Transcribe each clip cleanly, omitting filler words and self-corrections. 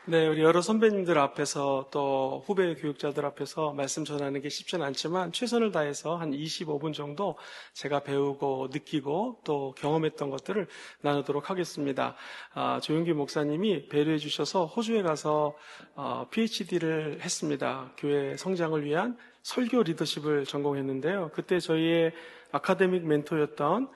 네, 우리 여러 선배님들 앞에서 또 후배 교육자들 앞에서 말씀 전하는 게 쉽지는 않지만 최선을 다해서 한 25분 정도 제가 배우고 느끼고 또 경험했던 것들을 나누도록 하겠습니다. 조용기 목사님이 배려해 주셔서 호주에 가서 PhD를 했습니다. 교회 성장을 위한 설교 리더십을 전공했는데요. 그때 저희의 아카데믹 멘토였던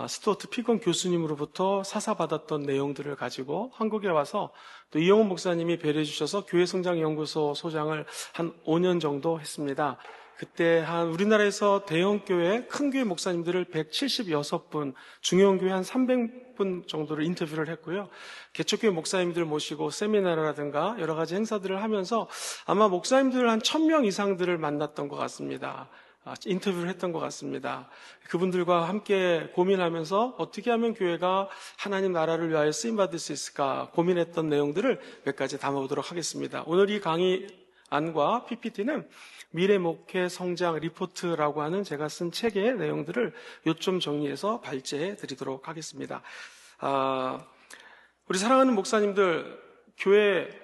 스튜어트 피건 교수님으로부터 사사받았던 내용들을 가지고 한국에 와서 또 이영훈 목사님이 배려해 주셔서 교회성장연구소 소장을 한 5년 정도 했습니다. 그때 우리나라에서 대형교회, 큰 교회 목사님들을 176분, 중형교회 한 300분 정도를 인터뷰를 했고요. 개척교회 목사님들 모시고 세미나라든가 여러 가지 행사들을 하면서 아마 목사님들 한 1000명 이상들을 만났던 것 같습니다. 인터뷰를 했던 것 같습니다. 그분들과 함께 고민하면서 어떻게 하면 교회가 하나님 나라를 위하여 쓰임받을 수 있을까 고민했던 내용들을 몇 가지 담아보도록 하겠습니다. 오늘 이 강의 안과 PPT는 미래 목회 성장 리포트라고 하는 제가 쓴 책의 내용들을 요점 정리해서 발제해 드리도록 하겠습니다. 우리 사랑하는 목사님들, 교회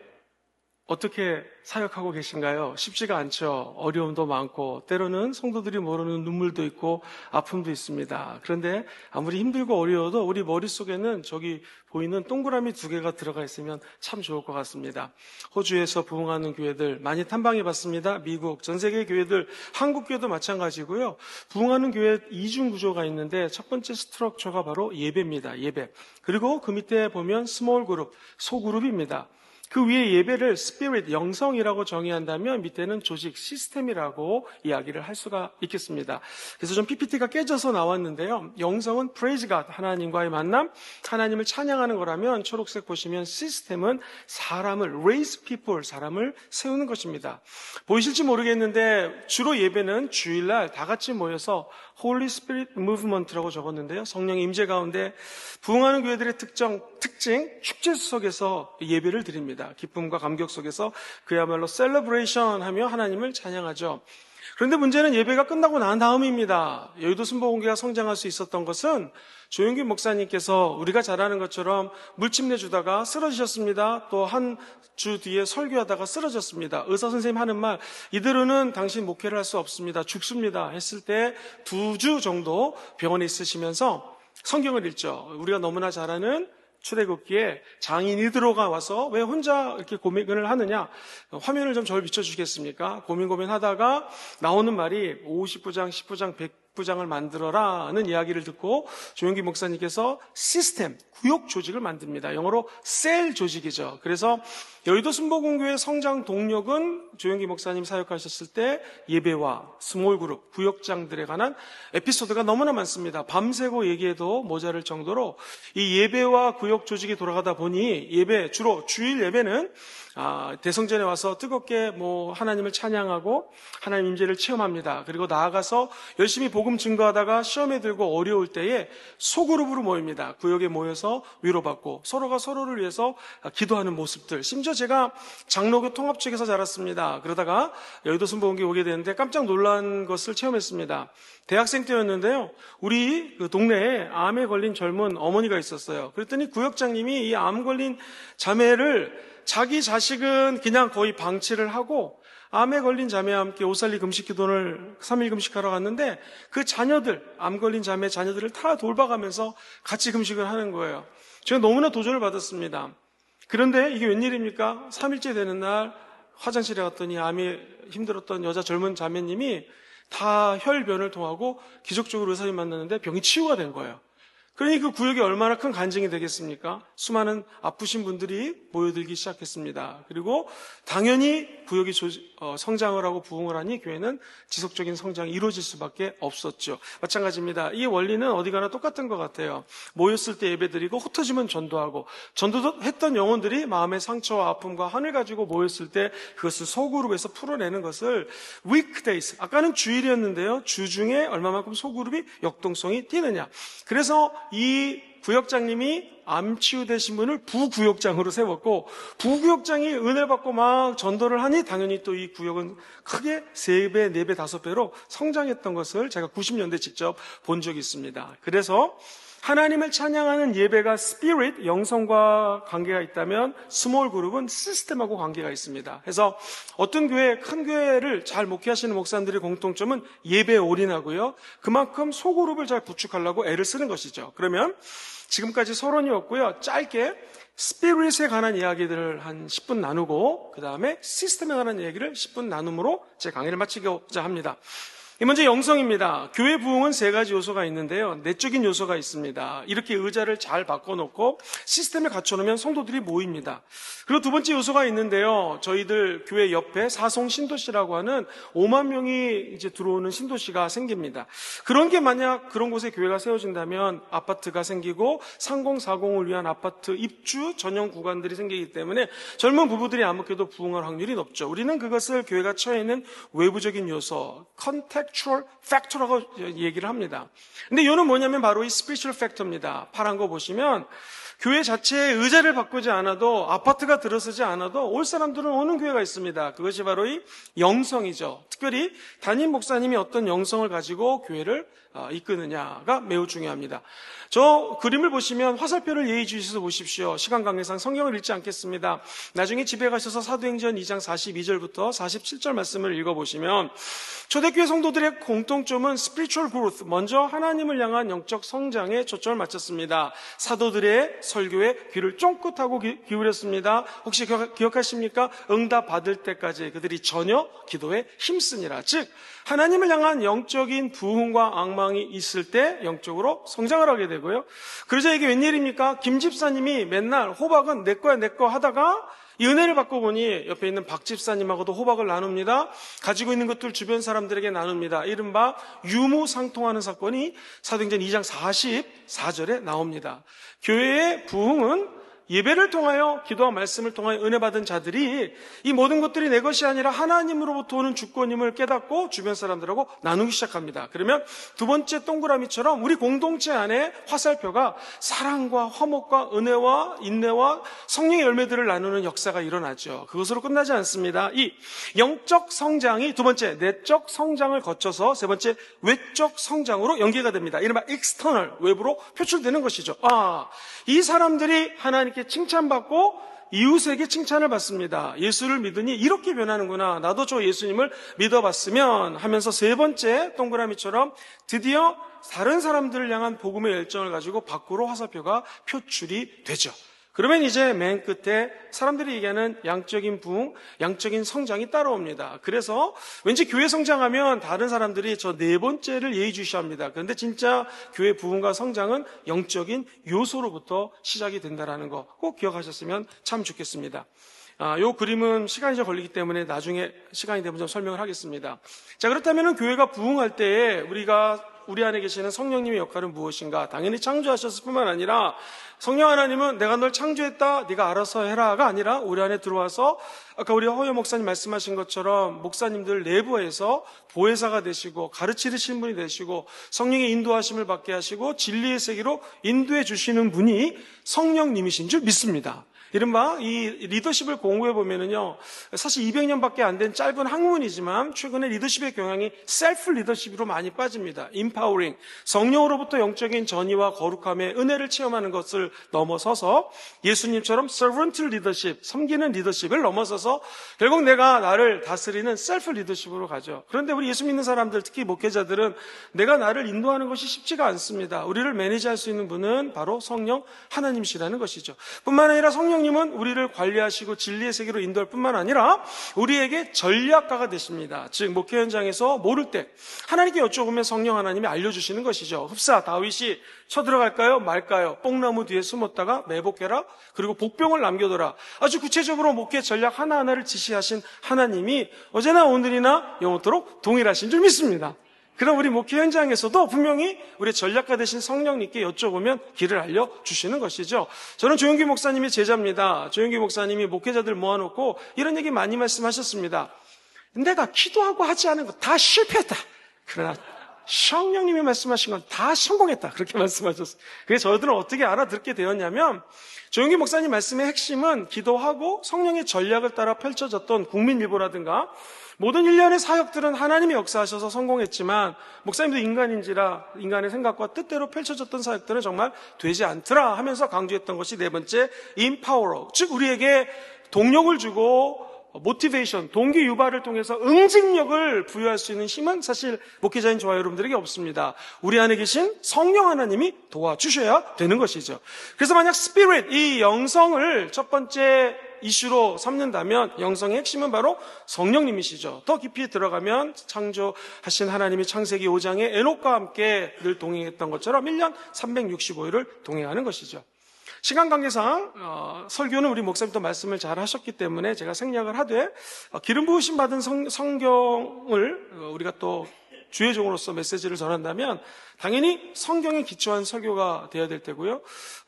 어떻게 사역하고 계신가요? 쉽지가 않죠. 어려움도 많고 때로는 성도들이 모르는 눈물도 있고 아픔도 있습니다. 그런데 아무리 힘들고 어려워도 우리 머릿속에는 저기 보이는 동그라미 2개가 들어가 있으면 참 좋을 것 같습니다. 호주에서 부흥하는 교회들 많이 탐방해봤습니다. 미국, 전 세계 교회들, 한국 교회도 마찬가지고요. 부흥하는 교회 이중 구조가 있는데 첫 번째 스트럭처가 바로 예배입니다. 예배. 그리고 그 밑에 보면 스몰 그룹, 소그룹입니다. 그 위에 예배를 스피릿, 영성이라고 정의한다면 밑에는 조직, 시스템이라고 이야기를 할 수가 있겠습니다. 그래서 좀 PPT가 깨져서 나왔는데요. 영성은 praise God, 하나님과의 만남, 하나님을 찬양하는 거라면 초록색 보시면 시스템은 사람을, raise people, 사람을 세우는 것입니다. 보이실지 모르겠는데 주로 예배는 주일날 다 같이 모여서 Holy Spirit Movement라고 적었는데요. 성령의 임재 가운데 부흥하는 교회들의 특징, 축제 속에서 예배를 드립니다. 기쁨과 감격 속에서 그야말로 셀러브레이션 하며 하나님을 찬양하죠. 그런데 문제는 예배가 끝나고 난 다음입니다. 여의도 순복음교회가 성장할 수 있었던 것은 조용기 목사님께서 우리가 잘 아는 것처럼 물침 내주다가 쓰러지셨습니다. 또 한 주 뒤에 설교하다가 쓰러졌습니다. 의사 선생님 하는 말, 이대로는 당신 목회를 할 수 없습니다. 죽습니다. 했을 때 2주 정도 병원에 있으시면서 성경을 읽죠. 우리가 너무나 잘 아는 출애굽기에 장인이 들어가 와서 왜 혼자 이렇게 고민을 하느냐, 화면을 좀 저를 비춰주시겠습니까? 고민하다가 나오는 말이 59장, 10부장, 100부장을 만들어라는 이야기를 듣고 조용기 목사님께서 시스템, 구역 조직을 만듭니다. 영어로 셀 조직이죠. 그래서 여의도 순복음교회 성장 동력은 조용기 목사님 사역하셨을 때 예배와 스몰 그룹, 구역장들에 관한 에피소드가 너무나 많습니다. 밤새고 얘기해도 모자랄 정도로 이 예배와 구역 조직이 돌아가다 보니 주로 주일 예배는 대성전에 와서 뜨겁게 하나님을 찬양하고 하나님 임재를 체험합니다. 그리고 나아가서 열심히 복음 증거하다가 시험에 들고 어려울 때에 소그룹으로 모입니다. 구역에 모여서 위로받고 서로가 서로를 위해서 기도하는 모습들. 심지어 제가 장로교 통합측에서 자랐습니다. 그러다가 여의도 순복음교회 오게 되는데 깜짝 놀란 것을 체험했습니다. 대학생 때였는데요. 우리 그 동네에 암에 걸린 젊은 어머니가 있었어요. 그랬더니 구역장님이 이 암 걸린 자매를 자기 자식은 그냥 거의 방치를 하고 암에 걸린 자매와 함께 오살리 금식기도를 3일 금식하러 갔는데 그 자녀들, 암 걸린 자매 자녀들을 다 돌봐가면서 같이 금식을 하는 거예요. 제가 너무나 도전을 받았습니다. 그런데 이게 웬일입니까? 3일째 되는 날 화장실에 갔더니 암이 힘들었던 여자 젊은 자매님이 다 혈변을 통하고 기적적으로 의사님 만났는데 병이 치유가 된 거예요. 그러니 그 구역이 얼마나 큰 간증이 되겠습니까? 수많은 아프신 분들이 모여들기 시작했습니다. 그리고 당연히 구역이 성장을 하고 부흥을 하니 교회는 지속적인 성장이 이루어질 수밖에 없었죠. 마찬가지입니다. 이 원리는 어디 가나 똑같은 것 같아요. 모였을 때 예배드리고 흩어지면 전도하고 전도도 했던 영혼들이 마음의 상처와 아픔과 한을 가지고 모였을 때 그것을 소그룹에서 풀어내는 것을 weekdays, 아까는 주일이었는데요. 주 중에 얼마만큼 소그룹이 역동성이 뛰느냐. 그래서 이 구역장님이 암 치유되신 분을 부구역장으로 세웠고 부구역장이 은혜 받고 막 전도를 하니 당연히 또 이 구역은 크게 3배, 4배, 5배로 성장했던 것을 제가 90년대 직접 본 적이 있습니다. 그래서 하나님을 찬양하는 예배가 스피릿, 영성과 관계가 있다면 스몰 그룹은 시스템하고 관계가 있습니다. 그래서 어떤 교회, 큰 교회를 잘 목회하시는 목사님들의 공통점은 예배에 올인하고요. 그만큼 소그룹을 잘 구축하려고 애를 쓰는 것이죠. 그러면 지금까지 서론이었고요. 짧게 스피릿에 관한 이야기들을 한 10분 나누고 그 다음에 시스템에 관한 얘기를 10분 나눔으로 제 강의를 마치고자 합니다. 먼저 영성입니다. 교회 부흥은 세 가지 요소가 있는데요. 내적인 요소가 있습니다. 이렇게 의자를 잘 바꿔놓고 시스템을 갖춰놓으면 성도들이 모입니다. 그리고 두 번째 요소가 있는데요. 저희들 교회 옆에 사송 신도시라고 하는 5만 명이 이제 들어오는 신도시가 생깁니다. 그런 게 만약 그런 곳에 교회가 세워진다면 아파트가 생기고 상공사공을 위한 아파트 입주 전용 구간들이 생기기 때문에 젊은 부부들이 아무래도 부흥할 확률이 높죠. 우리는 그것을 교회가 처해 있는 외부적인 요소, contextual factor라고 얘기를 합니다. 근데 이거는 뭐냐면 바로 이 spiritual factor입니다. 파란 거 보시면 교회 자체의 의자를 바꾸지 않아도 아파트가 들어서지 않아도 올 사람들은 오는 교회가 있습니다. 그것이 바로 이 영성이죠. 특별히 담임 목사님이 어떤 영성을 가지고 교회를 이끄느냐가 매우 중요합니다. 저 그림을 보시면 화살표를 예의주셔서 보십시오. 시간 관계상 성경을 읽지 않겠습니다. 나중에 집에 가셔서 사도행전 2장 42절부터 47절 말씀을 읽어보시면 초대교회 성도들의 공통점은 spiritual growth, 먼저 하나님을 향한 영적 성장에 초점을 맞췄습니다. 사도들의 설교에 귀를 쫑긋하고 기울였습니다. 혹시 기억하십니까? 응답 받을 때까지 그들이 전혀 기도에 힘쓰니라. 즉 하나님을 향한 영적인 부흥과 앙망이 있을 때 영적으로 성장을 하게 되고요. 그러자 이게 웬일입니까? 김 집사님이 맨날 호박은 내 거야 내 거 하다가 이 은혜를 받고 보니 옆에 있는 박 집사님하고도 호박을 나눕니다. 가지고 있는 것들 주변 사람들에게 나눕니다. 이른바 유무상통하는 사건이 사도행전 2장 44절에 나옵니다. 교회의 부흥은 예배를 통하여 기도와 말씀을 통하여 은혜 받은 자들이 이 모든 것들이 내 것이 아니라 하나님으로부터 오는 주권임을 깨닫고 주변 사람들하고 나누기 시작합니다. 그러면 두 번째 동그라미처럼 우리 공동체 안에 화살표가 사랑과 화목과 은혜와 인내와 성령의 열매들을 나누는 역사가 일어나죠. 그것으로 끝나지 않습니다. 이 영적 성장이 두 번째 내적 성장을 거쳐서 세 번째 외적 성장으로 연계가 됩니다. 이른바 external, 외부로 표출되는 것이죠. 이 사람들이 하나님께 칭찬받고 이웃에게 칭찬을 받습니다. 예수를 믿으니 이렇게 변하는구나. 나도 저 예수님을 믿어봤으면 하면서 세 번째 동그라미처럼 드디어 다른 사람들을 향한 복음의 열정을 가지고 밖으로 화살표가 표출이 되죠. 그러면 이제 맨 끝에 사람들이 얘기하는 양적인 부흥, 양적인 성장이 따라옵니다. 그래서 왠지 교회 성장하면 다른 사람들이 저 네 번째를 예의주시합니다. 그런데 진짜 교회 부흥과 성장은 영적인 요소로부터 시작이 된다는 거 꼭 기억하셨으면 참 좋겠습니다. 요 그림은 시간이 좀 걸리기 때문에 나중에 시간이 되면 좀 설명을 하겠습니다. 자, 그렇다면 교회가 부흥할 때에 우리 안에 계시는 성령님의 역할은 무엇인가? 당연히 창조하셨을 뿐만 아니라 성령 하나님은 내가 널 창조했다, 네가 알아서 해라가 아니라 우리 안에 들어와서 아까 우리 허여 목사님 말씀하신 것처럼 목사님들 내부에서 보혜사가 되시고 가르치시는 분이 되시고 성령의 인도하심을 받게 하시고 진리의 세계로 인도해 주시는 분이 성령님이신 줄 믿습니다. 이른바 이 리더십을 공부해 보면은요, 사실 200년밖에 안 된 짧은 학문이지만 최근에 리더십의 경향이 셀프 리더십으로 많이 빠집니다. 인파워링, 성령으로부터 영적인 전의와 거룩함의 은혜를 체험하는 것을 넘어서서 예수님처럼 서번트 리더십, 섬기는 리더십을 넘어서서 결국 내가 나를 다스리는 셀프 리더십으로 가죠. 그런데 우리 예수 믿는 사람들, 특히 목회자들은 내가 나를 인도하는 것이 쉽지가 않습니다. 우리를 매니지할 수 있는 분은 바로 성령 하나님이시라는 것이죠. 뿐만 아니라 성령님은 우리를 관리하시고 진리의 세계로 인도할 뿐만 아니라 우리에게 전략가가 되십니다. 즉 목회 현장에서 모를 때 하나님께 여쭤보면 성령 하나님이 알려주시는 것이죠. 흡사 다윗이 쳐들어갈까요? 말까요? 뽕나무 뒤에 숨었다가 매복해라. 그리고 복병을 남겨둬라. 아주 구체적으로 목회 전략 하나하나를 지시하신 하나님이 어제나 오늘이나 영원토록 동일하신 줄 믿습니다. 그럼 우리 목회 현장에서도 분명히 우리 전략가 되신 성령님께 여쭤보면 길을 알려주시는 것이죠. 저는 조영기 목사님의 제자입니다. 조영기 목사님이 목회자들 모아놓고 이런 얘기 많이 말씀하셨습니다. 내가 기도하고 하지 않은 거 다 실패했다. 그러나 성령님이 말씀하신 건 다 성공했다. 그렇게 말씀하셨어요. 그래서 저희들은 어떻게 알아듣게 되었냐면 조용기 목사님 말씀의 핵심은 기도하고 성령의 전략을 따라 펼쳐졌던 국민일보라든가 모든 일련의 사역들은 하나님이 역사하셔서 성공했지만 목사님도 인간인지라 인간의 생각과 뜻대로 펼쳐졌던 사역들은 정말 되지 않더라 하면서 강조했던 것이 네 번째 empower, 즉 우리에게 동력을 주고 모티베이션, 동기 유발을 통해서 응징력을 부여할 수 있는 힘은 사실 목회자인 저와 여러분들에게 없습니다. 우리 안에 계신 성령 하나님이 도와주셔야 되는 것이죠. 그래서 만약 스피릿, 이 영성을 첫 번째 이슈로 삼는다면 영성의 핵심은 바로 성령님이시죠. 더 깊이 들어가면 창조하신 하나님이 창세기 5장에 에녹과 함께 늘 동행했던 것처럼 1년 365일을 동행하는 것이죠. 시간 관계상 설교는 우리 목사님도 말씀을 잘 하셨기 때문에 제가 생략을 하되 기름 부으심 받은 성경을 우리가 또 주의 종으로서 메시지를 전한다면 당연히 성경에 기초한 설교가 되어야 될 테고요.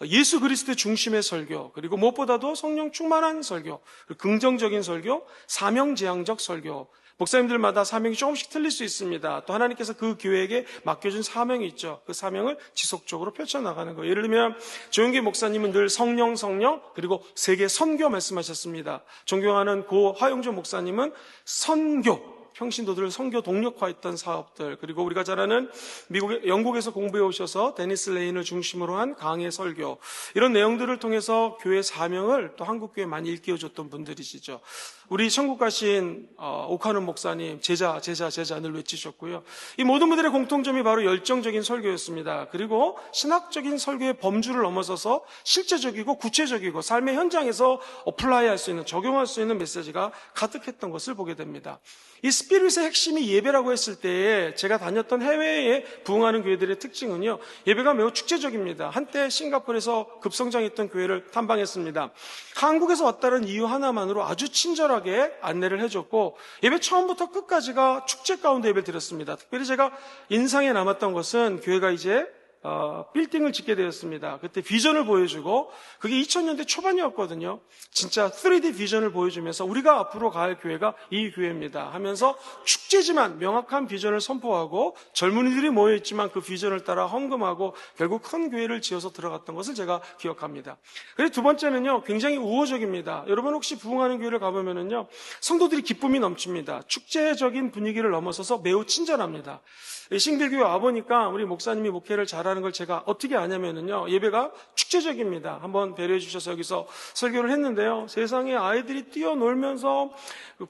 예수 그리스도 중심의 설교, 그리고 무엇보다도 성령 충만한 설교, 긍정적인 설교, 사명지향적 설교. 목사님들마다 사명이 조금씩 틀릴 수 있습니다. 또 하나님께서 그 교회에게 맡겨준 사명이 있죠. 그 사명을 지속적으로 펼쳐나가는 거예요. 예를 들면 조용기 목사님은 늘 성령 그리고 세계 선교 말씀하셨습니다. 존경하는 고 화용조 목사님은 선교, 평신도들을 선교 동력화했던 사업들, 그리고 우리가 잘 아는 영국에서 공부해 오셔서 데니스 레인을 중심으로 한 강해 설교, 이런 내용들을 통해서 교회 사명을 또 한국교회에 많이 일깨워줬던 분들이시죠. 우리 천국 가신 오카는 목사님 제자 늘 외치셨고요. 이 모든 분들의 공통점이 바로 열정적인 설교였습니다. 그리고 신학적인 설교의 범주를 넘어서서 실제적이고 구체적이고 삶의 현장에서 어플라이할 수 있는, 적용할 수 있는 메시지가 가득했던 것을 보게 됩니다. 이 스피릿의 핵심이 예배라고 했을 때에 제가 다녔던 해외에 부흥하는 교회들의 특징은요, 예배가 매우 축제적입니다. 한때 싱가포르에서 급성장했던 교회를 탐방했습니다. 한국에서 왔다는 이유 하나만으로 아주 친절하게 안내를 해줬고 예배 처음부터 끝까지가 축제 가운데 예배를 드렸습니다. 특별히 제가 인상에 남았던 것은 교회가 이제 빌딩을 짓게 되었습니다. 그때 비전을 보여주고 그게 2000년대 초반이었거든요. 진짜 3D 비전을 보여주면서 우리가 앞으로 갈 교회가 이 교회입니다 하면서 축제지만 명확한 비전을 선포하고 젊은이들이 모여있지만 그 비전을 따라 헌금하고 결국 큰 교회를 지어서 들어갔던 것을 제가 기억합니다. 그리고 두 번째는요, 굉장히 우호적입니다. 여러분 혹시 부흥하는 교회를 가보면은요, 성도들이 기쁨이 넘칩니다. 축제적인 분위기를 넘어서서 매우 친절합니다. 싱빌교회 와보니까 우리 목사님이 목회를 잘하는 걸 제가 어떻게 아냐면은요, 예배가 축제적입니다. 한번 배려해 주셔서 여기서 설교를 했는데요, 세상에 아이들이 뛰어놀면서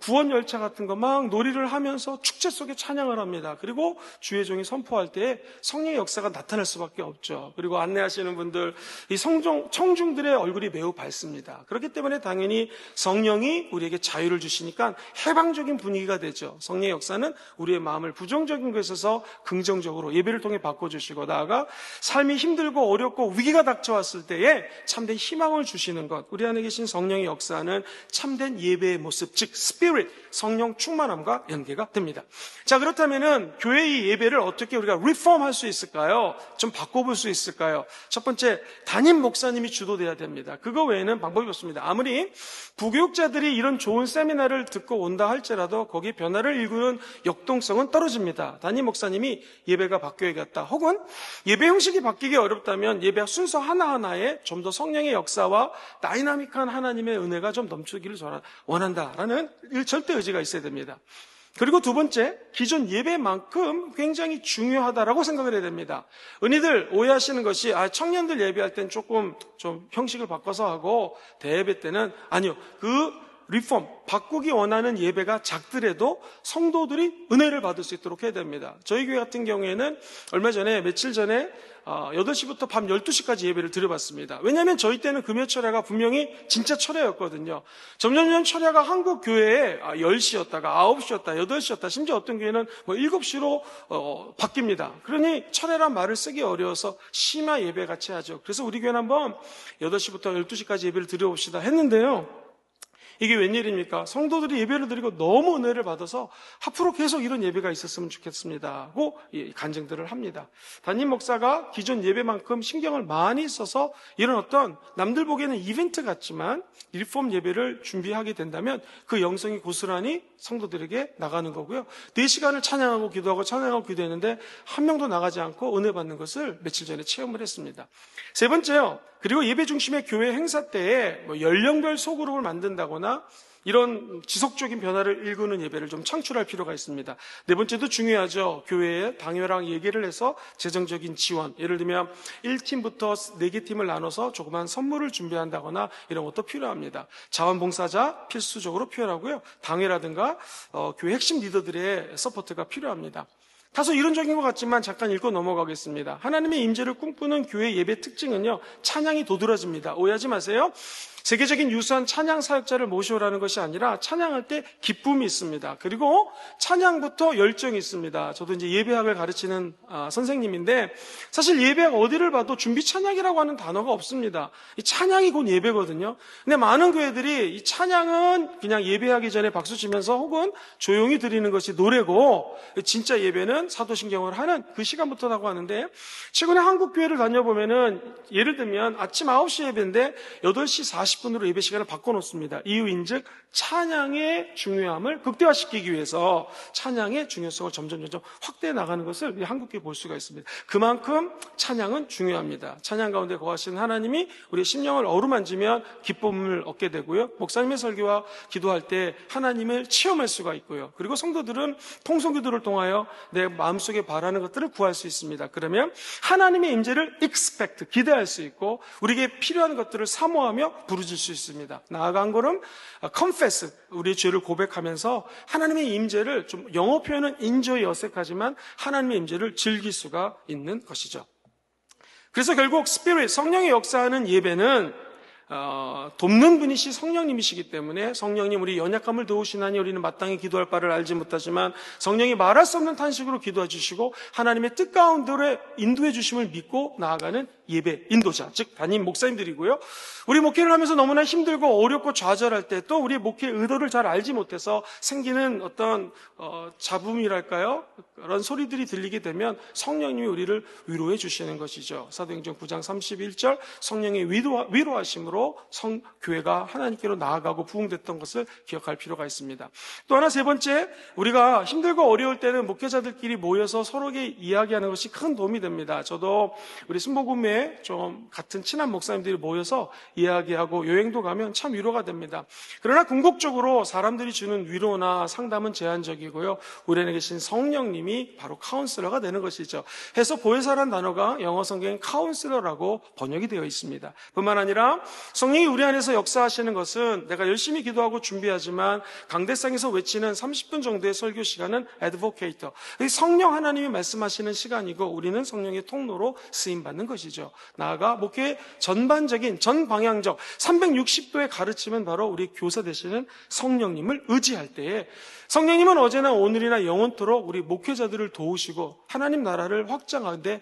구원 열차 같은 거 막 놀이를 하면서 축제 속에 찬양을 합니다. 그리고 주의 종이 선포할 때에 성령의 역사가 나타날 수밖에 없죠. 그리고 안내하시는 분들, 이 청중들의 얼굴이 매우 밝습니다. 그렇기 때문에 당연히 성령이 우리에게 자유를 주시니까 해방적인 분위기가 되죠. 성령의 역사는 우리의 마음을 부정적인 것에서 긍정적으로 예배를 통해 바꿔주시고, 나아가 삶이 힘들고 어렵고 위기가 닥쳐왔을 때에 참된 희망을 주시는 것, 우리 안에 계신 성령의 역사는 참된 예배의 모습, 즉 스피릿, 성령 충만함과 연계가 됩니다. 자, 그렇다면은 교회의 예배를 어떻게 우리가 리폼할 수 있을까요? 좀 바꿔볼 수 있을까요? 첫 번째, 담임 목사님이 주도돼야 됩니다. 그거 외에는 방법이 없습니다. 아무리 부교육자들이 이런 좋은 세미나를 듣고 온다 할지라도 거기에 변화를 일구는 역동성은 떨어집니다. 담임 목사님이 예배가 바뀌어야겠다, 혹은 예배 형식이 바뀌기 어렵다면 예배 순서 하나하나에 좀 더 성령의 역사와 다이나믹한 하나님의 은혜가 좀 넘치기를 원한다라는 절대 의지가 있어야 됩니다. 그리고 두 번째, 기존 예배만큼 굉장히 중요하다라고 생각을 해야 됩니다. 은희들 오해하시는 것이 청년들 예배할 땐 조금 좀 형식을 바꿔서 하고 대예배 때는 아니요, 그 리폼, 바꾸기 원하는 예배가 작더라도 성도들이 은혜를 받을 수 있도록 해야 됩니다. 저희 교회 같은 경우에는 며칠 전에 8시부터 밤 12시까지 예배를 드려봤습니다. 왜냐하면 저희 때는 금요 철야가 분명히 진짜 철야였거든요. 점점 철야가 한국 교회에 10시였다가 9시였다, 8시였다, 심지어 어떤 교회는 7시로 바뀝니다. 그러니 철야란 말을 쓰기 어려워서 심야 예배 같이 하죠. 그래서 우리 교회는 한번 8시부터 12시까지 예배를 드려봅시다 했는데요, 이게 웬일입니까? 성도들이 예배를 드리고 너무 은혜를 받아서 앞으로 계속 이런 예배가 있었으면 좋겠습니다 하고 간증들을 합니다. 담임 목사가 기존 예배만큼 신경을 많이 써서 이런 어떤 남들 보기에는 이벤트 같지만 리폼 예배를 준비하게 된다면 그 영성이 고스란히 성도들에게 나가는 거고요. 4시간을 찬양하고 기도했는데 한 명도 나가지 않고 은혜 받는 것을 며칠 전에 체험을 했습니다. 세 번째요. 그리고 예배 중심의 교회 행사 때에 연령별 소그룹을 만든다거나 이런 지속적인 변화를 일구는 예배를 좀 창출할 필요가 있습니다. 네 번째도 중요하죠. 교회에 당회랑 얘기를 해서 재정적인 지원, 예를 들면 1팀부터 4개 팀을 나눠서 조그만 선물을 준비한다거나 이런 것도 필요합니다. 자원봉사자 필수적으로 필요하고요. 당회라든가 교회 핵심 리더들의 서포트가 필요합니다. 다소 이론적인 것 같지만 잠깐 읽고 넘어가겠습니다. 하나님의 임재를 꿈꾸는 교회 예배 특징은요, 찬양이 도드라집니다. 오해하지 마세요. 세계적인 유수한 찬양 사역자를 모셔오라는 것이 아니라 찬양할 때 기쁨이 있습니다. 그리고 찬양부터 열정이 있습니다. 저도 이제 예배학을 가르치는 선생님인데 사실 예배학 어디를 봐도 준비 찬양이라고 하는 단어가 없습니다. 이 찬양이 곧 예배거든요. 근데 많은 교회들이 이 찬양은 그냥 예배하기 전에 박수 치면서 혹은 조용히 드리는 것이 노래고 진짜 예배는 사도신경을 하는 그 시간부터라고 하는데 최근에 한국 교회를 다녀보면은 예를 들면 아침 9시 예배인데 8시 40분으로 예배 시간을 바꿔놓습니다. 이유인즉 찬양의 중요함을 극대화시키기 위해서 찬양의 중요성을 점점 확대해 나가는 것을 한국교회 볼 수가 있습니다. 그만큼 찬양은 중요합니다. 찬양 가운데 거하시는 하나님이 우리의 심령을 어루만지면 기쁨을 얻게 되고요. 목사님의 설교와 기도할 때 하나님을 체험할 수가 있고요. 그리고 성도들은 통성기도를 통하여 내 마음속에 바라는 것들을 구할 수 있습니다. 그러면 하나님의 임재를 expect, 기대할 수 있고 우리에게 필요한 것들을 사모하며 부르질 수 있습니다. 나아가 한 걸음 confess, 우리의 죄를 고백하면서 하나님의 임재를 좀 영어 표현은 enjoy 어색하지만 하나님의 임재를 즐길 수가 있는 것이죠. 그래서 결국 스피릿, 성령의 역사하는 예배는 돕는 분이시 성령님이시기 때문에 성령님 우리 연약함을 도우시나니 우리는 마땅히 기도할 바를 알지 못하지만 성령이 말할 수 없는 탄식으로 기도해 주시고 하나님의 뜻 가운데로 인도해 주심을 믿고 나아가는 예배 인도자, 즉 담임 목사님들이고요. 우리 목회를 하면서 너무나 힘들고 어렵고 좌절할 때 또 우리 목회의 의도를 잘 알지 못해서 생기는 어떤 잡음이랄까요? 그런 소리들이 들리게 되면 성령님이 우리를 위로해 주시는 것이죠. 사도행전 9장 31절 성령의 위로하심으로 교회가 하나님께로 나아가고 부흥됐던 것을 기억할 필요가 있습니다. 또 하나 세 번째, 우리가 힘들고 어려울 때는 목회자들끼리 모여서 서로에게 이야기하는 것이 큰 도움이 됩니다. 저도 우리 순복음회 좀 같은 친한 목사님들이 모여서 이야기하고 여행도 가면 참 위로가 됩니다. 그러나 궁극적으로 사람들이 주는 위로나 상담은 제한적이고요. 우리 안에 계신 성령님이 바로 카운슬러가 되는 것이죠. 해서 보혜사라는 단어가 영어 성경엔 카운슬러라고 번역이 되어 있습니다. 뿐만 아니라 성령이 우리 안에서 역사하시는 것은 내가 열심히 기도하고 준비하지만 강대상에서 외치는 30분 정도의 설교 시간은 advocator, 성령 하나님이 말씀하시는 시간이고 우리는 성령의 통로로 쓰임받는 것이죠. 나아가 목회의 전반적인 전방향적 360도의 가르침은 바로 우리 교사 되시는 성령님을 의지할 때에 성령님은 어제나 오늘이나 영원토록 우리 목회자들을 도우시고 하나님 나라를 확장하는데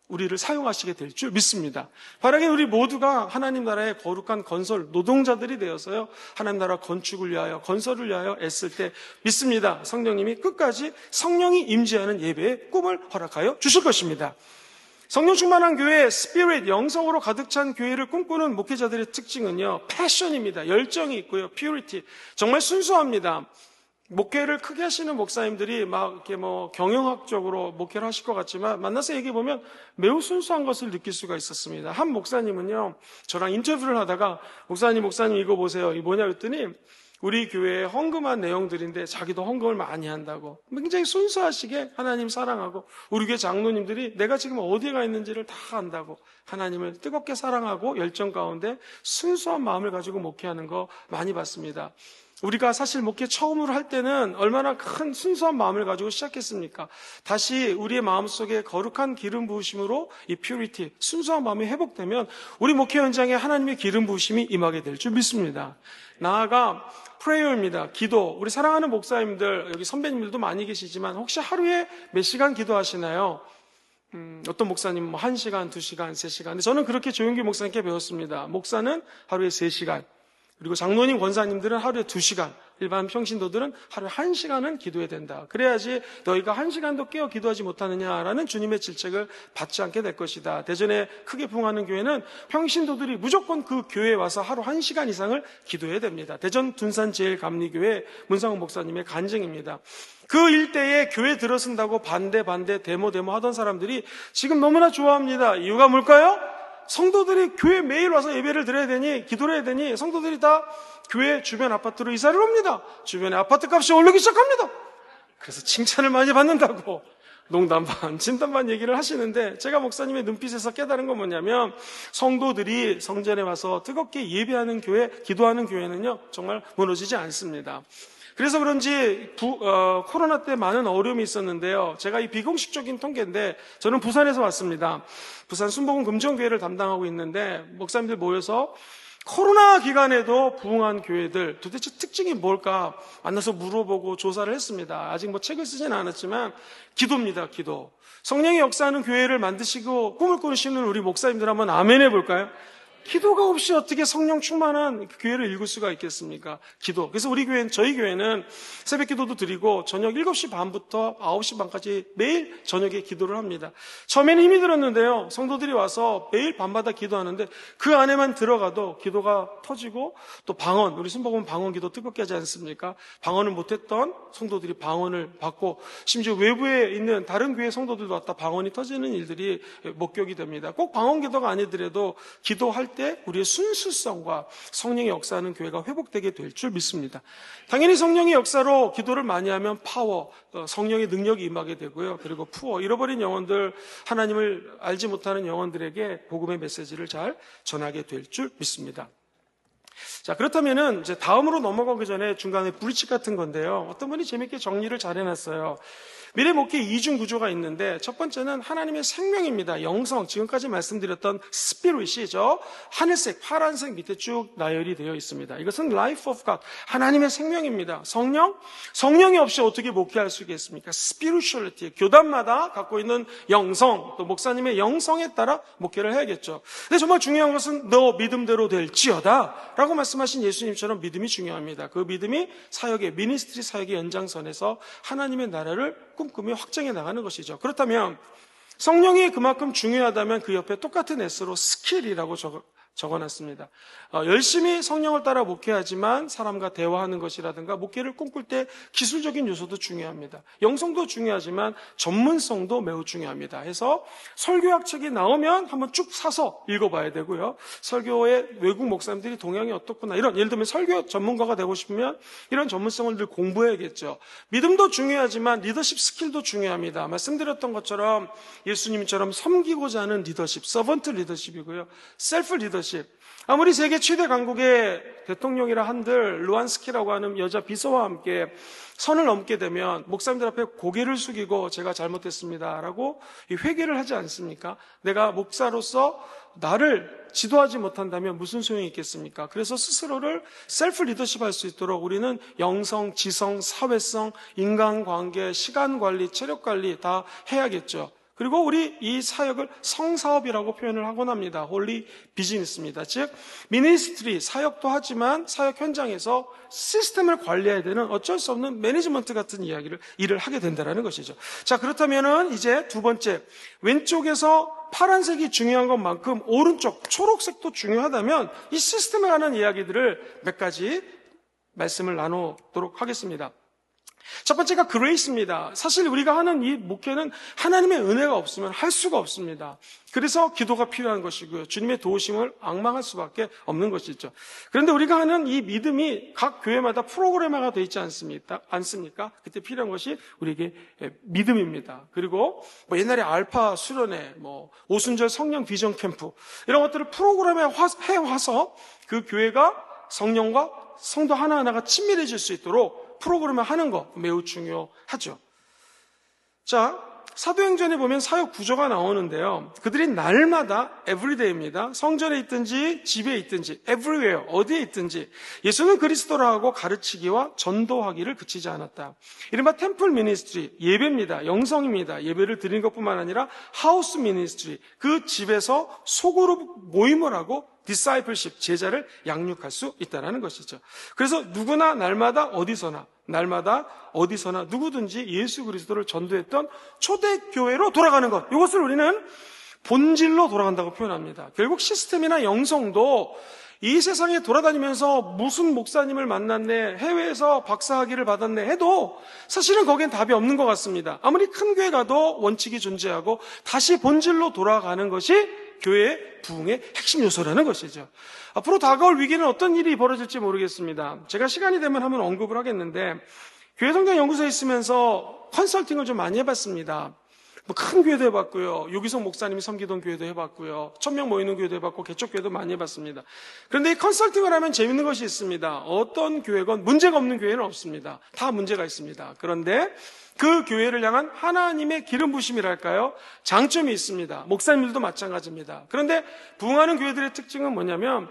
우리를 사용하시게 될 줄 믿습니다. 바라긴 우리 모두가 하나님 나라의 거룩한 건설 노동자들이 되어서요 하나님 나라 건축을 위하여 건설을 위하여 애쓸 때 믿습니다. 성령님이 끝까지 성령이 임재하는 예배의 꿈을 허락하여 주실 것입니다. 성령 충만한 교회, 스피릿, 영성으로 가득 찬 교회를 꿈꾸는 목회자들의 특징은요, 패션입니다. 열정이 있고요, 퓨리티. 정말 순수합니다. 목회를 크게 하시는 목사님들이 막 이렇게 경영학적으로 목회를 하실 것 같지만 만나서 얘기해 보면 매우 순수한 것을 느낄 수가 있었습니다. 한 목사님은요, 저랑 인터뷰를 하다가 목사님 이거 보세요. 이게 뭐냐 그랬더니 우리 교회에 헌금한 내용들인데 자기도 헌금을 많이 한다고 굉장히 순수하시게 하나님 사랑하고 우리 교회 장로님들이 내가 지금 어디에 가 있는지를 다 안다고 하나님을 뜨겁게 사랑하고 열정 가운데 순수한 마음을 가지고 목회하는 거 많이 봤습니다. 우리가 사실 목회 처음으로 할 때는 얼마나 큰 순수한 마음을 가지고 시작했습니까? 다시 우리의 마음속에 거룩한 기름 부으심으로 이 퓨리티, 순수한 마음이 회복되면 우리 목회 현장에 하나님의 기름 부으심이 임하게 될 줄 믿습니다. 나아가 프레이어입니다. 기도. 우리 사랑하는 목사님들, 여기 선배님들도 많이 계시지만 혹시 하루에 몇 시간 기도하시나요? 어떤 목사님은 1시간, 2시간, 3시간. 근데 저는 그렇게 조용기 목사님께 배웠습니다. 목사는 하루에 3시간. 그리고 장로님, 권사님들은 하루에 2시간, 일반 평신도들은 하루에 1시간은 기도해야 된다. 그래야지 너희가 1시간도 깨어 기도하지 못하느냐라는 주님의 질책을 받지 않게 될 것이다. 대전에 크게 부흥하는 교회는 평신도들이 무조건 그 교회에 와서 하루 1시간 이상을 기도해야 됩니다. 대전 둔산제일감리교회 문상훈 목사님의 간증입니다. 그 일대에 교회 들어선다고 반대 데모 하던 사람들이 지금 너무나 좋아합니다. 이유가 뭘까요? 성도들이 교회 매일 와서 예배를 드려야 되니, 기도를 해야 되니 성도들이 다 교회 주변 아파트로 이사를 옵니다. 주변에 아파트 값이 오르기 시작합니다. 그래서 칭찬을 많이 받는다고 농담 반 진담 반 얘기를 하시는데, 제가 목사님의 눈빛에서 깨달은 건 뭐냐면, 성도들이 성전에 와서 뜨겁게 예배하는 교회, 기도하는 교회는요 정말 무너지지 않습니다. 그래서 그런지 코로나 때 많은 어려움이 있었는데요. 제가 이 비공식적인 통계인데, 저는 부산에서 왔습니다. 부산 순복음 금정교회를 담당하고 있는데, 목사님들 모여서 코로나 기간에도 부흥한 교회들 도대체 특징이 뭘까 만나서 물어보고 조사를 했습니다. 아직 책을 쓰지는 않았지만 기도입니다. 기도. 성령의 역사하는 교회를 만드시고 꿈을 꾸시는 우리 목사님들 한번 아멘 해볼까요? 기도가 없이 어떻게 성령 충만한 교회를 이룰 수가 있겠습니까? 기도. 그래서 저희 교회는 새벽 기도도 드리고 저녁 7시 반부터 9시 반까지 매일 저녁에 기도를 합니다. 처음에는 힘이 들었는데요. 성도들이 와서 매일 밤마다 기도하는데 그 안에만 들어가도 기도가 터지고, 또 방언, 우리 순복음 방언 기도 뜨겁게 하지 않습니까? 방언을 못했던 성도들이 방언을 받고, 심지어 외부에 있는 다른 교회 성도들도 왔다 방언이 터지는 일들이 목격이 됩니다. 꼭 방언 기도가 아니더라도 기도할 때 우리의 순수성과 성령의 역사하는 교회가 회복되게 될 줄 믿습니다. 당연히 성령의 역사로 기도를 많이 하면 파워, 성령의 능력이 임하게 되고요. 그리고 푸어, 잃어버린 영혼들, 하나님을 알지 못하는 영혼들에게 복음의 메시지를 잘 전하게 될 줄 믿습니다. 자, 그렇다면은 이제 다음으로 넘어가기 전에 중간에 브리치 같은 건데요. 어떤 분이 재밌게 정리를 잘 해놨어요. 미래 목회 이중 구조가 있는데, 첫 번째는 하나님의 생명입니다. 영성, 지금까지 말씀드렸던 스피릿이죠. 하늘색, 파란색 밑에 쭉 나열이 되어 있습니다. 이것은 life of God, 하나님의 생명입니다. 성령이 없이 어떻게 목회할 수 있겠습니까? spirituality, 교단마다 갖고 있는 영성, 또 목사님의 영성에 따라 목회를 해야겠죠. 근데 정말 중요한 것은 너 믿음대로 될지어다 라고 말씀하신 예수님처럼 믿음이 중요합니다. 그 믿음이 사역의, 미니스트리 사역의 연장선에서 하나님의 나라를 꿈꾸며 확장해 나가는 것이죠. 그렇다면 성령이 그만큼 중요하다면 그 옆에 똑같은 S로 스킬이라고 적어놨습니다. 열심히 성령을 따라 목회하지만 사람과 대화하는 것이라든가 목회를 꿈꿀 때 기술적인 요소도 중요합니다. 영성도 중요하지만 전문성도 매우 중요합니다. 해서 설교학 책이 나오면 한번 쭉 사서 읽어봐야 되고요. 설교의 외국 목사님들이 동향이 어떻구나, 이런, 예를 들면 설교 전문가가 되고 싶으면 이런 전문성을 늘 공부해야겠죠. 믿음도 중요하지만 리더십 스킬도 중요합니다. 말씀드렸던 것처럼 예수님처럼 섬기고자 하는 리더십, 서번트 리더십이고요. 셀프 리더십. 아무리 세계 최대 강국의 대통령이라 한들 루안스키라고 하는 여자 비서와 함께 선을 넘게 되면 목사님들 앞에 고개를 숙이고 제가 잘못했습니다 라고 회개를 하지 않습니까? 내가 목사로서 나를 지도하지 못한다면 무슨 소용이 있겠습니까? 그래서 스스로를 셀프 리더십 할 수 있도록 우리는 영성, 지성, 사회성, 인간관계, 시간관리, 체력관리 다 해야겠죠. 그리고 우리 이 사역을 성사업이라고 표현을 하곤 합니다. 홀리 비즈니스입니다. 즉 미니스트리, 사역도 하지만 사역 현장에서 시스템을 관리해야 되는 어쩔 수 없는 매니지먼트 같은 일을 하게 된다는 것이죠. 자, 그렇다면은 이제 두 번째, 왼쪽에서 파란색이 중요한 것만큼 오른쪽 초록색도 중요하다면 이 시스템에 관한 이야기들을 몇 가지 말씀을 나누도록 하겠습니다. 첫 번째가 그레이스입니다. 사실 우리가 하는 이 목회는 하나님의 은혜가 없으면 할 수가 없습니다. 그래서 기도가 필요한 것이고요. 주님의 도우심을 앙망할 수밖에 없는 것이죠. 그런데 우리가 하는 이 믿음이 각 교회마다 프로그램화가 되어 있지 않습니까? 그때 필요한 것이 우리에게 믿음입니다. 그리고 옛날에 알파 수련회, 오순절 성령 비전 캠프 이런 것들을 프로그램에 해와서 그 교회가 성령과 성도 하나하나가 친밀해질 수 있도록 프로그램을 하는 거 매우 중요하죠. 자, 사도행전에 보면 사역 구조가 나오는데요. 그들이 날마다 everyday입니다. 성전에 있든지 집에 있든지 everywhere, 어디에 있든지 예수는 그리스도라 하고 가르치기와 전도하기를 그치지 않았다. 이른바 템플 미니스트리, 예배입니다. 영성입니다. 예배를 드리는 것뿐만 아니라 하우스 미니스트리, 그 집에서 소그룹 모임을 하고 discipleship, 제자를 양육할 수 있다는 것이죠. 그래서 누구나 날마다 어디서나 누구든지 예수 그리스도를 전도했던 초대교회로 돌아가는 것, 이것을 우리는 본질로 돌아간다고 표현합니다. 결국 시스템이나 영성도 이 세상에 돌아다니면서 무슨 목사님을 만났네, 해외에서 박사학위를 받았네 해도 사실은 거기엔 답이 없는 것 같습니다. 아무리 큰 교회 가도 원칙이 존재하고 다시 본질로 돌아가는 것이 교회의 부흥의 핵심 요소라는 것이죠. 앞으로 다가올 위기는 어떤 일이 벌어질지 모르겠습니다. 제가 시간이 되면 한번 언급을 하겠는데, 교회 성장 연구소에 있으면서 컨설팅을 좀 많이 해봤습니다. 큰 교회도 해봤고요, 유기성 목사님이 섬기던 교회도 해봤고요, 1000명 모이는 교회도 해봤고, 개척교회도 많이 해봤습니다. 그런데 이 컨설팅을 하면 재밌는 것이 있습니다. 어떤 교회건 문제가 없는 교회는 없습니다. 다 문제가 있습니다. 그런데 그 교회를 향한 하나님의 기름 부심이랄까요? 장점이 있습니다. 목사님들도 마찬가지입니다. 그런데 부흥하는 교회들의 특징은 뭐냐면,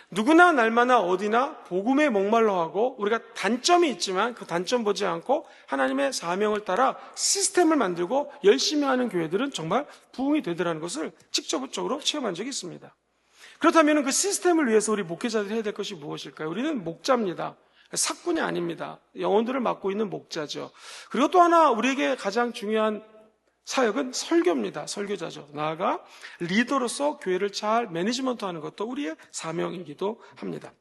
누구나 날마다 어디나 복음에 목말라하고, 우리가 단점이 있지만 그 단점 보지 않고 하나님의 사명을 따라 시스템을 만들고 열심히 하는 교회들은 정말 부흥이 되더라는 것을 직접적으로 체험한 적이 있습니다. 그렇다면 그 시스템을 위해서 우리 목회자들이 해야 될 것이 무엇일까요? 우리는 목자입니다. 사꾼이 아닙니다. 영혼들을 맡고 있는 목자죠. 그리고 또 하나 우리에게 가장 중요한 사역은 설교입니다. 설교자죠. 나아가 리더로서 교회를 잘 매니지먼트하는 것도 우리의 사명이기도 합니다.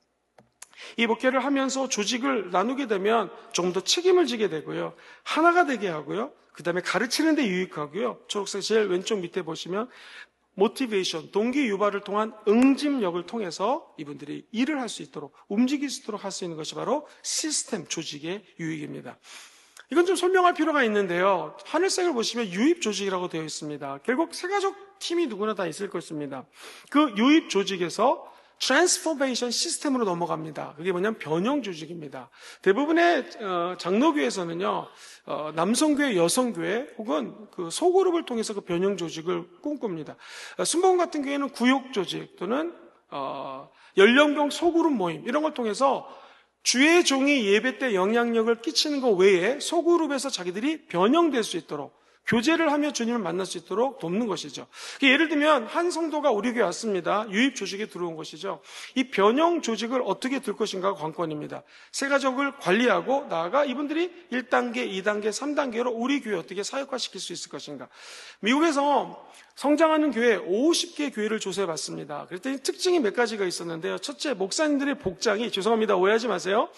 이 목회를 하면서 조직을 나누게 되면 조금 더 책임을 지게 되고요, 하나가 되게 하고요, 그 다음에 가르치는 데 유익하고요, 초록색 제일 왼쪽 밑에 보시면 모티베이션, 동기 유발을 통한 응집력을 통해서 이분들이 일을 할 수 있도록, 움직일 수 있도록 할 수 있는 것이 바로 시스템, 조직의 유익입니다. 이건 좀 설명할 필요가 있는데요, 하늘색을 보시면 유입 조직이라고 되어 있습니다. 결국 세가족 팀이 누구나 다 있을 것입니다. 그 유입 조직에서 트랜스포메이션 시스템으로 넘어갑니다. 그게 뭐냐면 변형 조직입니다. 대부분의 장로교에서는요, 남성교회, 여성교회 혹은 그 소그룹을 통해서 그 변형 조직을 꿈꿉니다. 순복음 같은 교회는 구역 조직 또는 연령별 소그룹 모임, 이런 걸 통해서 주의 종이 예배 때 영향력을 끼치는 것 외에 소그룹에서 자기들이 변형될 수 있도록, 교제를 하며 주님을 만날 수 있도록 돕는 것이죠. 예를 들면 한 성도가 우리 교회 왔습니다. 유입 조직에 들어온 것이죠. 이 변형 조직을 어떻게 둘 것인가가 관건입니다. 세 가족을 관리하고 나아가 이분들이 1단계, 2단계, 3단계로 우리 교회 어떻게 사역화시킬 수 있을 것인가. 미국에서 성장하는 교회 50개 교회를 조사해봤습니다. 그랬더니 특징이 몇 가지가 있었는데요. 첫째, 목사님들의 복장이, 죄송합니다, 오해하지 마세요,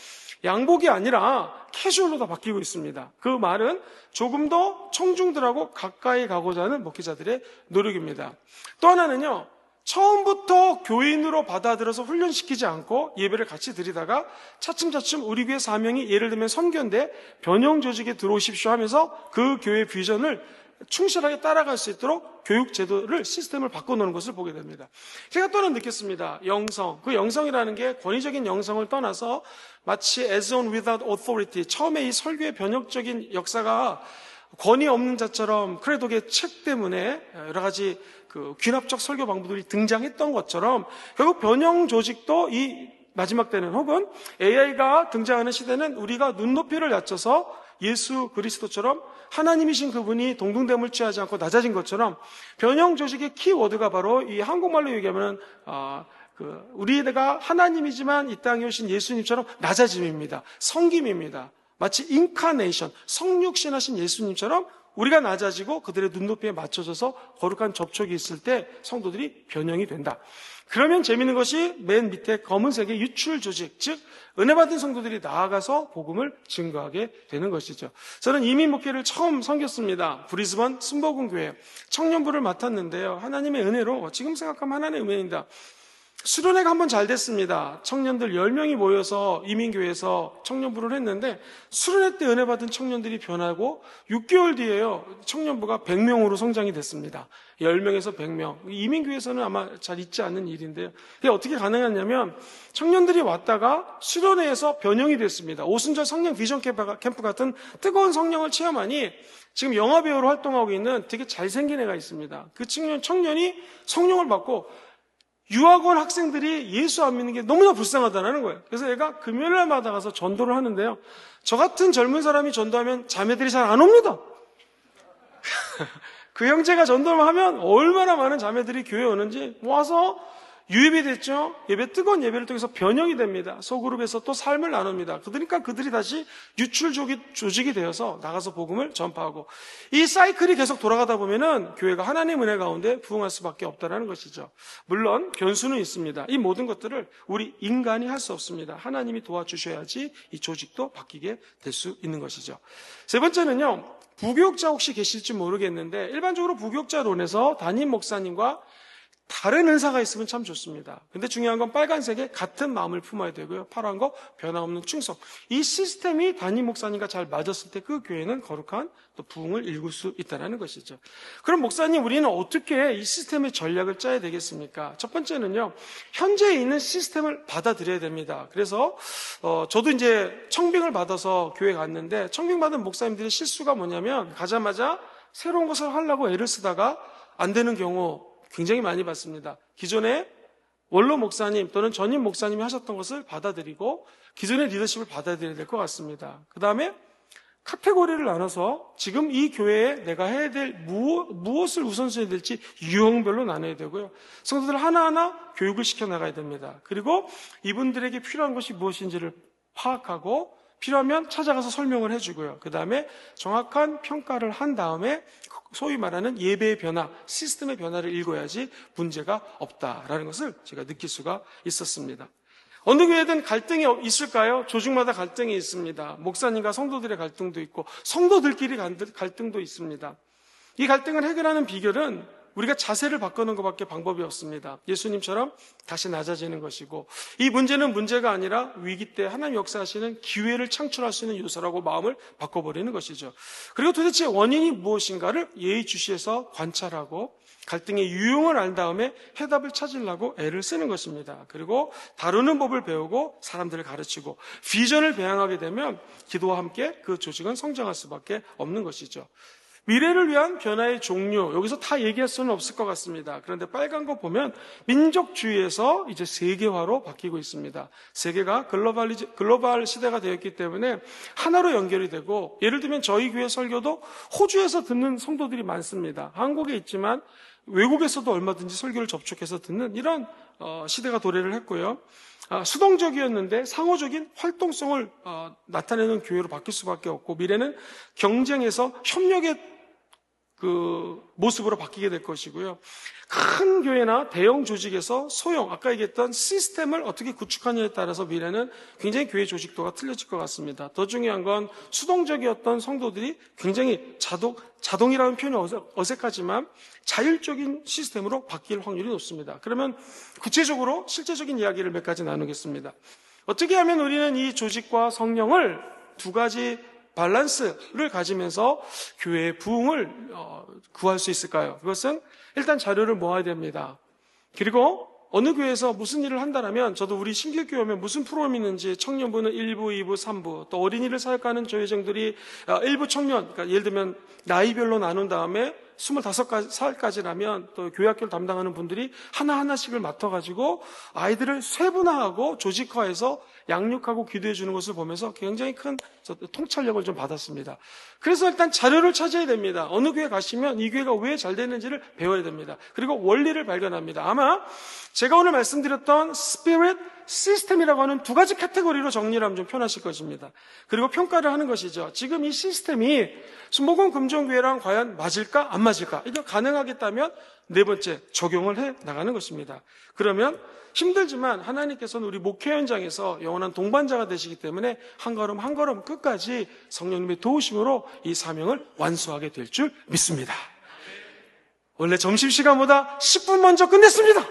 양복이 아니라 캐주얼로 다 바뀌고 있습니다. 그 말은 조금 더 청중들하고 가까이 가고자 하는 목회자들의 노력입니다. 또 하나는요, 처음부터 교인으로 받아들여서 훈련시키지 않고 예배를 같이 드리다가 차츰차츰 우리 교회 사명이 예를 들면 선교인데 변형 조직에 들어오십시오 하면서 그 교회 비전을 충실하게 따라갈 수 있도록 교육 제도를, 시스템을 바꿔놓는 것을 보게 됩니다. 제가 또는 느꼈습니다. 영성, 그 영성이라는 게 권위적인 영성을 떠나서 마치 as on without authority, 처음에 이 설교의 변혁적인 역사가 권위 없는 자처럼 크레독의 책 때문에 여러 가지 그 귀납적 설교 방법들이 등장했던 것처럼 결국 변형 조직도 이 마지막 때는, 혹은 AI가 등장하는 시대는 우리가 눈높이를 낮춰서 예수 그리스도처럼 하나님이신 그분이 동등됨을 취하지 않고 낮아진 것처럼 변형 조직의 키워드가 바로 이 한국말로 얘기하면 우리가 하나님이지만 이 땅에 오신 예수님처럼 낮아짐입니다. 성김입니다. 마치 인카네이션, 성육신하신 예수님처럼 우리가 낮아지고 그들의 눈높이에 맞춰져서 거룩한 접촉이 있을 때 성도들이 변형이 된다. 그러면 재미있는 것이 맨 밑에 검은색의 유출 조직, 즉 은혜 받은 성도들이 나아가서 복음을 증거하게 되는 것이죠. 저는 이민 목회를 처음 섬겼습니다. 브리즈번 순복음교회 청년부를 맡았는데요, 하나님의 은혜로, 지금 생각하면 하나님의 은혜입니다, 수련회가 한번 잘 됐습니다. 청년들 10명이 모여서 이민교회에서 청년부를 했는데 수련회 때 은혜 받은 청년들이 변하고 6개월 뒤에요, 청년부가 100명으로 성장이 됐습니다. 10명에서 100명. 이민교회에서는 아마 잘 있지 않는 일인데요, 그게 어떻게 가능하냐면 청년들이 왔다가 수련회에서 변형이 됐습니다. 오순절 성령 비전 캠프 같은 뜨거운 성령을 체험하니 지금 영화배우로 활동하고 있는 되게 잘생긴 애가 있습니다. 그 청년이 성령을 받고 유학원 학생들이 예수 안 믿는 게 너무나 불쌍하다는 거예요. 그래서 얘가 금요일날마다 가서 전도를 하는데요, 저 같은 젊은 사람이 전도하면 자매들이 잘 안 옵니다. 그 형제가 전도를 하면 얼마나 많은 자매들이 교회에 오는지, 와서 유입이 됐죠? 뜨거운 예배를 통해서 변형이 됩니다. 소그룹에서 또 삶을 나눕니다. 그러니까 그들이 다시 유출 조직이 되어서 나가서 복음을 전파하고, 이 사이클이 계속 돌아가다 보면은 교회가 하나님의 은혜 가운데 부흥할 수밖에 없다는 것이죠. 물론 변수는 있습니다. 이 모든 것들을 우리 인간이 할 수 없습니다. 하나님이 도와주셔야지 이 조직도 바뀌게 될 수 있는 것이죠. 세 번째는요, 부교육자 혹시 계실지 모르겠는데, 일반적으로 부교육자론에서 담임 목사님과 다른 은사가 있으면 참 좋습니다. 근데 중요한 건 빨간색에 같은 마음을 품어야 되고요. 파란 거 변함없는 충성. 이 시스템이 담임 목사님과 잘 맞았을 때 그 교회는 거룩한 또 부흥을 일굴 수 있다는 것이죠. 그럼 목사님, 우리는 어떻게 이 시스템의 전략을 짜야 되겠습니까? 첫 번째는요, 현재 있는 시스템을 받아들여야 됩니다. 그래서 저도 이제 청빙을 받아서 교회 갔는데, 청빙 받은 목사님들의 실수가 뭐냐면, 가자마자 새로운 것을 하려고 애를 쓰다가 안 되는 경우 굉장히 많이 봤습니다. 기존에 원로 목사님 또는 전임 목사님이 하셨던 것을 받아들이고 기존의 리더십을 받아들여야 될 것 같습니다. 그 다음에 카테고리를 나눠서 지금 이 교회에 내가 해야 될 무엇을 우선순위해야 될지 유형별로 나눠야 되고요. 성도들 하나하나 교육을 시켜나가야 됩니다. 그리고 이분들에게 필요한 것이 무엇인지를 파악하고 필요하면 찾아가서 설명을 해주고요. 그 다음에 정확한 평가를 한 다음에 소위 말하는 예배의 변화, 시스템의 변화를 읽어야지 문제가 없다라는 것을 제가 느낄 수가 있었습니다. 어느 교회든 갈등이 있을까요? 조직마다 갈등이 있습니다. 목사님과 성도들의 갈등도 있고 성도들끼리 갈등도 있습니다. 이 갈등을 해결하는 비결은 우리가 자세를 바꾸는 것밖에 방법이 없습니다. 예수님처럼 다시 낮아지는 것이고, 이 문제는 문제가 아니라 위기 때 하나님 역사하시는 기회를 창출할 수 있는 요소라고 마음을 바꿔버리는 것이죠. 그리고 도대체 원인이 무엇인가를 예의주시해서 관찰하고 갈등의 유형을 알 다음에 해답을 찾으려고 애를 쓰는 것입니다. 그리고 다루는 법을 배우고 사람들을 가르치고 비전을 배양하게 되면 기도와 함께 그 조직은 성장할 수밖에 없는 것이죠. 미래를 위한 변화의 종류, 여기서 다 얘기할 수는 없을 것 같습니다. 그런데 빨간 거 보면 민족주의에서 이제 세계화로 바뀌고 있습니다. 세계가 글로벌 시대가 되었기 때문에 하나로 연결이 되고, 예를 들면 저희 교회 설교도 호주에서 듣는 성도들이 많습니다. 한국에 있지만 외국에서도 얼마든지 설교를 접촉해서 듣는 이런 시대가 도래를 했고요. 수동적이었는데 상호적인 활동성을 나타내는 교회로 바뀔 수밖에 없고, 미래는 경쟁에서 협력의 그 모습으로 바뀌게 될 것이고요. 큰 교회나 대형 조직에서 소형, 아까 얘기했던 시스템을 어떻게 구축하느냐에 따라서 미래는 굉장히 교회 조직도가 틀려질 것 같습니다. 더 중요한 건 수동적이었던 성도들이 굉장히 자동이라는 표현이 어색하지만 자율적인 시스템으로 바뀔 확률이 높습니다. 그러면 구체적으로 실제적인 이야기를 몇 가지 나누겠습니다. 어떻게 하면 우리는 이 조직과 성령을 두 가지 밸런스를 가지면서 교회의 부흥을 구할 수 있을까요? 그것은 일단 자료를 모아야 됩니다. 그리고 어느 교회에서 무슨 일을 한다면, 저도 우리 신길교회 오면 무슨 프로그램이 있는지 청년부는 1부, 2부, 3부, 또 어린이를 사역하는 조회장들이 1부 청년, 그러니까 예를 들면 나이별로 나눈 다음에 25살까지라면 또 교회학교를 담당하는 분들이 하나하나씩을 맡아가지고 아이들을 세분화하고 조직화해서 양육하고 기도해 주는 것을 보면서 굉장히 큰 통찰력을 좀 받았습니다. 그래서 일단 자료를 찾아야 됩니다. 어느 교회 가시면 이 교회가 왜 잘 되는지를 배워야 됩니다. 그리고 원리를 발견합니다. 아마 제가 오늘 말씀드렸던 스피릿, 시스템이라고 하는 두 가지 카테고리로 정리를 하면 좀 편하실 것입니다. 그리고 평가를 하는 것이죠. 지금 이 시스템이 순복음 금종교회랑 과연 맞을까 안 맞을까, 이거 가능하겠다면 네 번째, 적용을 해 나가는 것입니다. 그러면 힘들지만 하나님께서는 우리 목회 현장에서 영원한 동반자가 되시기 때문에 한 걸음 한 걸음 끝까지 성령님의 도우심으로 이 사명을 완수하게 될 줄 믿습니다. 원래 점심시간보다 10분 먼저 끝냈습니다.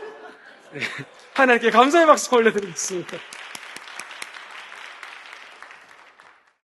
하나님께 감사의 박수 올려드리겠습니다.